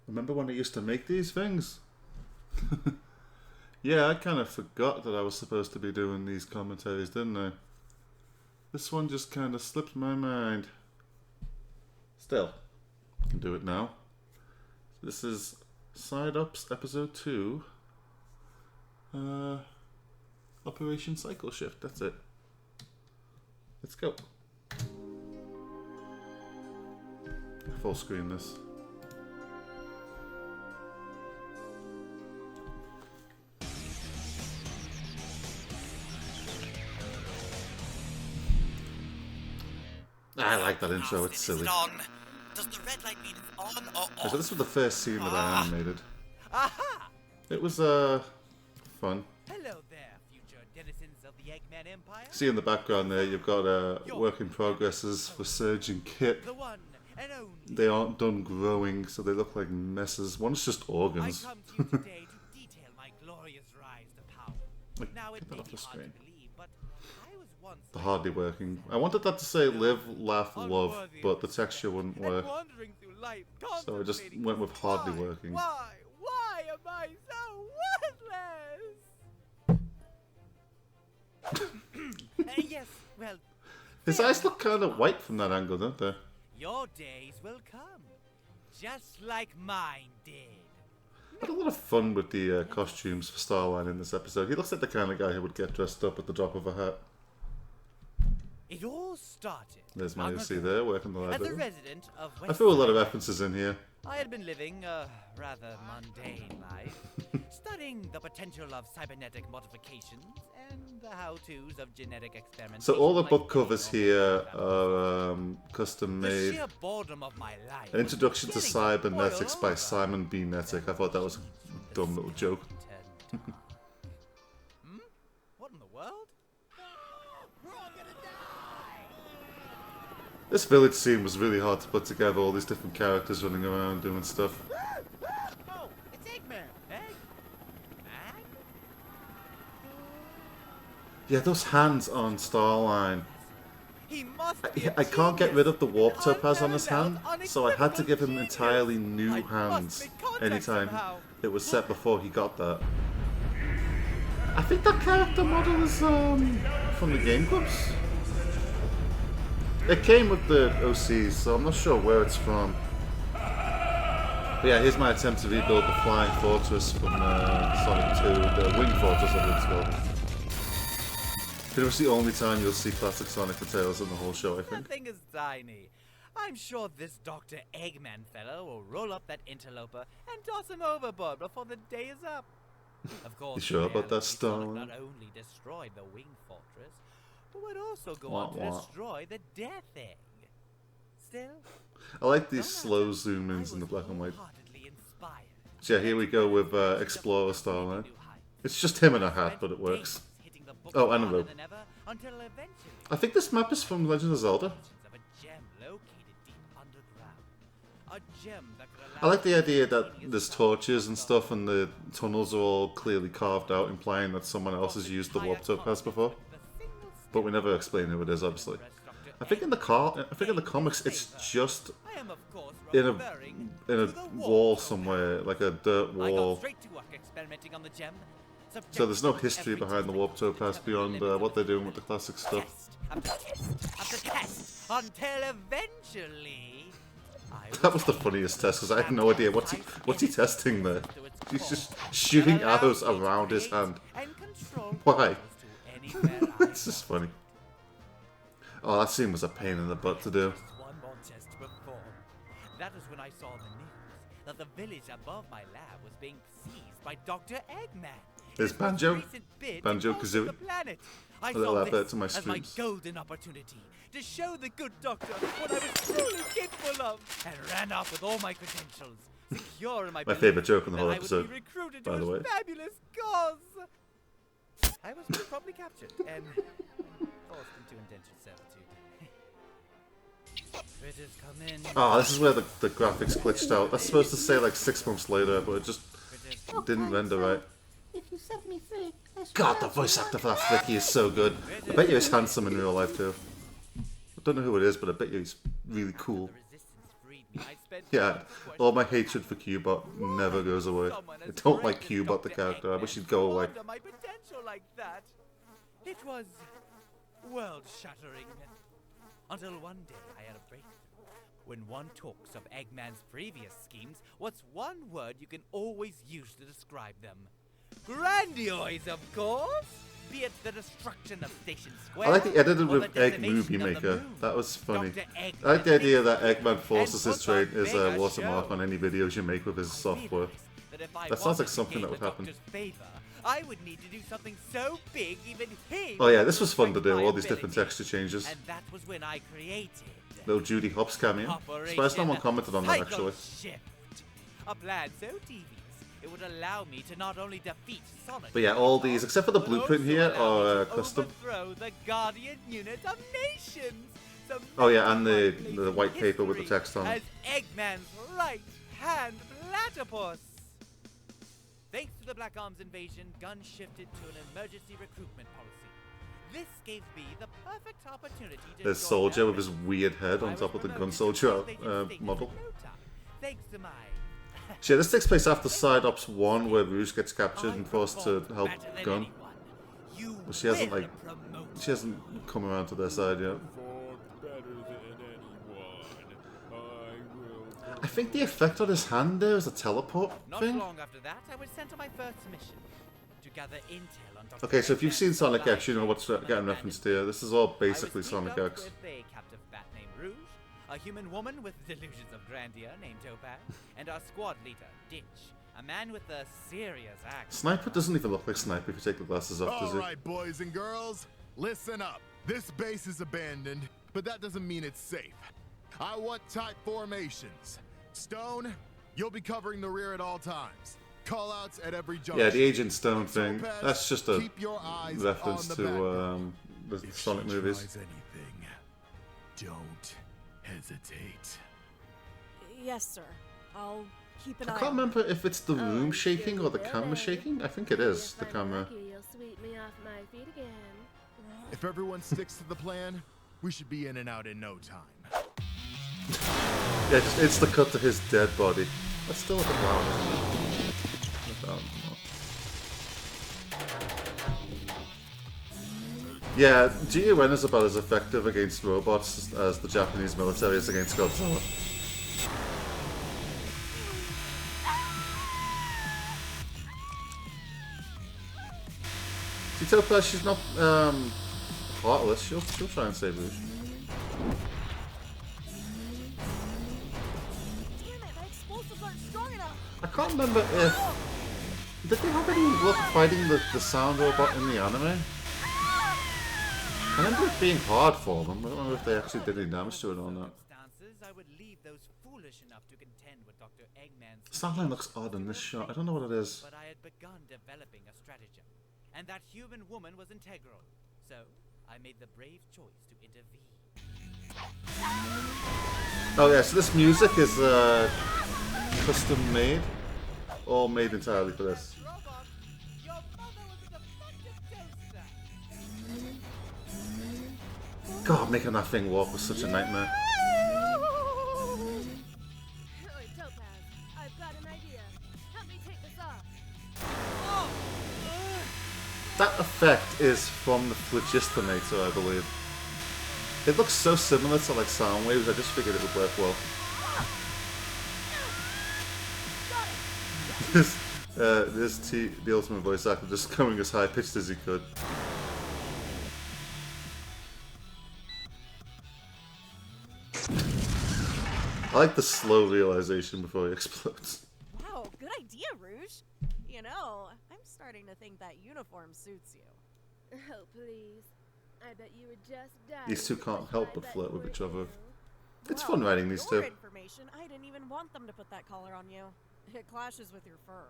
Remember when I used to make these things? Yeah, I kind of forgot that I was supposed to be doing these commentaries, didn't I? This one just kind of slipped my mind. Still, I can do it now. This is Side Ups Episode 2. Operation Cycle Shift, that's it. Let's go. Full screen this. I like that intro, it's silly. Does the red light mean it's on or off? So this was the first scene that I animated. Aha! It was fun. Hello there, future denizens of the Eggman Empire. See in the background there, you've got work in progresses for Surge and Kit. The one and only. They aren't done growing, so they look like messes. One's just organs. I come to you today to detail my glorious rise to power. Like, Now it get may that off be the hard screen. to believe, but I was once The hardly working. I wanted that to say live, laugh, love, but the texture wouldn't work. wandering through life, So I just went with hardly working. Why? Why am I so worthless? Yes, well, His eyes look kind of white from that angle, don't they? your days will come, just like mine did. I had a lot of fun with the costumes for Starline in this episode. He looks like the kind of guy who would get dressed up at the drop of a hat. It all started. There's my long OC ago. there, working the As a library. resident of I West threw a lot of Side, references in here. I had been living a rather mundane life, studying the potential of cybernetic modifications and the how-tos of genetic experimentation. So all the like book covers being here on are custom the made. sheer boredom of my life. An introduction to Getting cybernetics boiled by over. Simon B. Netic. I thought that was a dumb little joke. What in the world? This village scene was really hard to put together, all these different characters running around doing stuff. Oh, it's Eggman. Egg? Man? Yeah, those hands on Starline. He must be I can't get rid of the warp topaz on his hand, so I had to give him entirely new hands anytime it was set before he got that. I think that character model is from the Game Clubs. It came with the OCs, so I'm not sure where it's from. But yeah, here's my attempt to rebuild the Flying Fortress from Sonic 2, the Wing Fortress, I think it's called. Pretty much the only time you'll see classic Sonic and Tails in the whole show, I That think. thing is tiny. I'm sure this Dr. Eggman fellow will roll up that interloper and toss him overboard before the day is up. Of course, You sure in about that, reality, Sonic Starling? not only destroyed the Wing Fortress, but would also go Wah, on to wah. destroy the Death Egg. Still, I like these no slow matter, zoom-ins I in the was black and white. wholeheartedly inspired. So yeah, here we go with Explorer Starline. It's just him in a hat, but it works. Hitting the book Oh, and a harder rope. than ever, until eventually I think this map is from Legend of Zelda. of a gem located deep underground. A gem that could I allow like the idea that genius there's power torches to and stuff and the tunnels are all clearly carved out, implying that someone else has used the warp topaz before. But we never explain who it is, obviously. I think in the comics it's just I am, of course, in referring a to the wall topaz. somewhere, like a dirt I got wall. straight to work experimenting on the gem. So there's no subjecting history every behind the warp testicle topaz to the beyond limits what of they're doing with the classic stuff. test after test after test until eventually I That was the funniest test because I had no idea what's he testing there. He's just shooting arrows around his hand. Why? It's just funny. Oh, that scene was a pain in the butt to do. One more test to perform. That was when I saw the news that the village above my lab was being seized by Dr. Eggman. There's His most Banjo. recent bid Banjo to conquer Kazooie. the planet. I A little saw advert this to my as my streams. golden opportunity to show the good doctor what I was truly capable of, and ran off with all my credentials, secure in my My belief favourite joke in the that whole I would episode, be recruited by to the his way. fabulous cause. I was probably captured and forced into indentured servitude. Critters come in. Oh, this is where the graphics glitched out. That's supposed to say like 6 months later, but it just Critters didn't render right. If you set me free, I shall God, the love voice you actor for that Flicky is so good. I bet you he's handsome in real life too. I don't know who it is, but I bet you he's really cool. The resistance freed me, I spent Yeah, months all my questioning hatred for Cubot never goes away. someone I as don't like great as Cubot the Dr. character. I wish Eggman he'd go away. squander my potential like that. It was world-shattering. Until one day I had a breakthrough. When one talks of Eggman's previous schemes, what's one word you can always use to describe them? Grandiose, of course! Be it the destruction of Station Square. I like the edited or with the Egg decimation Movie of the Maker. moon. That was funny. Dr. I Eggman like the idea thinks that he Eggman can forces and his puts on his bigger watermark show. on any videos you make with his I software. realized that if I That sounds like wanted to something gain that would the happen. Doctor's favor, I would need to do something so big even he Oh would yeah, this was fun to respect do, my all these different ability. texture changes. And that was when I created Little Judy Hopps cameo. Surprised no one commented on that actually. Shift. A plan so devious it would allow me to not only defeat Sonic, But yeah, all these, except for the but blueprint also here, allow me are to custom. overthrow the Guardian Unit of Nations. Oh yeah, and the Cementing white paper with the history text on as it. Eggman's right-hand platypus. Thanks to the Black Arms invasion, Gunn shifted to an emergency recruitment policy. This gave me the perfect opportunity to There's join Soldier their with his weird head I on was top of the Gun promoted to Soldier World Agent status model. in no time, thanks to my So yeah, this takes place after Side Ops 1, where Rouge gets captured and forced to help Gunn. But she hasn't she hasn't come around to their side yet. I think the effect on his hand there is a teleport Not thing. long after that, I was sent on my first mission to gather intel on Dr. Okay, so if you've seen Eggman's Sonic life X, you know what's from an getting abandoned referenced here. This is all basically I was Sonic teamed up X. with a captive bat named Rouge, a human woman with delusions of grandeur named Topaz, and our squad leader, Ditch, a man with a serious accent. Sniper doesn't even look like Sniper if you take the glasses off, does he? Alright, boys and girls, listen up. This base is abandoned, but that doesn't mean it's safe. I want tight formations. Stone, you'll be covering the rear at all times. Callouts at every junction. Yeah, the Agent Stone thing. Topaz, That's just a keep your eyes reference on to background. the If Sonic she movies. tries anything, don't hesitate. Yes, sir. I'll keep an I eye can't on remember if it's the room Oh, shaking or the silly camera Billy. shaking. I think it is the If I'm camera. lucky, you'll sweep me off my feet again. If everyone sticks to the plan, we should be in and out in no time. Yeah, it's the cut to his dead body. That's still a bit loud, isn't it? Not loud anymore. Yeah, GUN is about as effective against robots as the Japanese military is against Godzilla. See, Topaz, she's not heartless. She'll try and save Rouge. Damn it, my explosives aren't strong enough. I can't remember if... Did they have any luck fighting the sound robot in the anime? I remember it being hard for them. I don't know if they actually did any damage to it or not. I would leave those foolish enough to contend with Dr. Eggman's Starline looks odd in this shot. I don't know what it is. But I had begun developing a stratagem, and that human woman was integral. So I made the brave choice to intervene. Oh yeah, so this music is custom made. All made entirely for this. Robot, your mother was a defective toaster. God, making that thing walk was such a nightmare. Oi, Topaz, I've got an idea. Help me take this off. That effect is from the Phlogistonator, I believe. It looks so similar to like sound waves, I just figured it would work well. This the ultimate voice actor just coming as high pitched as he could. I like the slow realization before he explodes. Wow, good idea, Rouge. You know, I'm starting to think that uniform suits you. Oh, please. I bet you would just die. These two can't help but flirt with each other. It's Well, fun writing these for your two. information, I didn't even want them to put that collar on you. It clashes with your fur.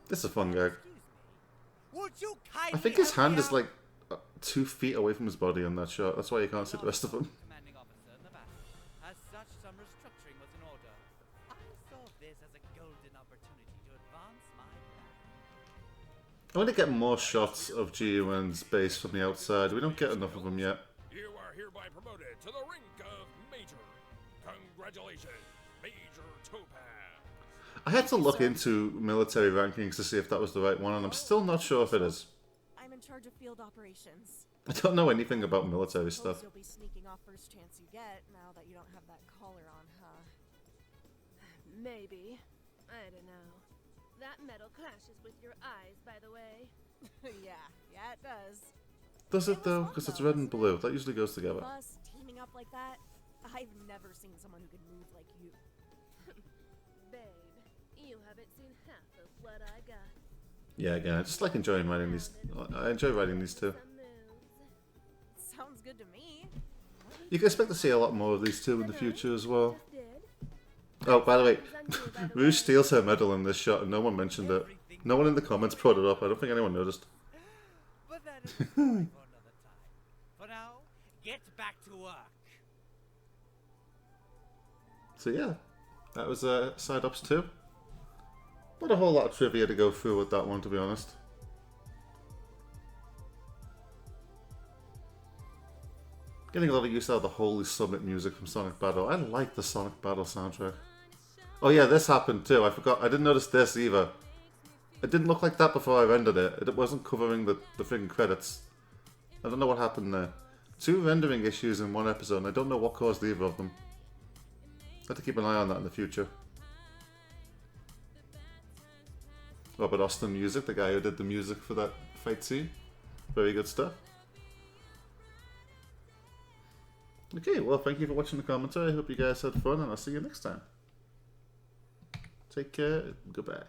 This is a fun gag. Excuse me. Would you kindly I think his help me hand is out? like 2 feet away from his body in that shot. That's why you can't see the rest of him. Commanding officer in the battle. As such, some restructuring was in order. I saw this as a golden opportunity to advance my plan. I want to get more shots of GUN's base from the outside. We don't get enough of them yet. You are hereby promoted to the rank of Major. Congratulations, Major Topaz. I had to look into military rankings to see if that was the right one, and I'm still not sure if it is. I'm in charge of field operations. I don't know anything about military stuff. You'll be sneaking off first chance you get now that you don't have that collar on, huh? Maybe. I don't know. That metal clashes with your eyes, by the way. yeah, it does. Does it though? Because it's red and blue. That usually goes together. Us teaming up like that, I've never seen someone who can move like you. Babe, you haven't seen half of what I got. Yeah, again, I just like enjoying writing these. I enjoy writing these too. Some moves. Sounds good to me. You can expect to see a lot more of these two in the future as well. Just did. Oh, by the way, By the Rouge way. steals her medal in this shot and no one mentioned it. No one in the comments brought it up. I don't think anyone noticed. But that is a story for another time. For now, get back to work. So yeah, that was Side Ops 2. Not a whole lot of trivia to go through with that one, to be honest. Getting a lot of use out of the Holy Summit music from Sonic Battle. I like the Sonic Battle soundtrack. Oh yeah, this happened too. I forgot. I didn't notice this either. It didn't look like that before I rendered it. It wasn't covering the freaking credits. I don't know what happened there. 2 rendering issues in one episode, and I don't know what caused either of them. I have to keep an eye on that in the future. Robert Austin Music, the guy who did the music for that fight scene. Very good stuff. Okay, well, thank you for watching the commentary. I hope you guys had fun, and I'll see you next time. Take care. Goodbye.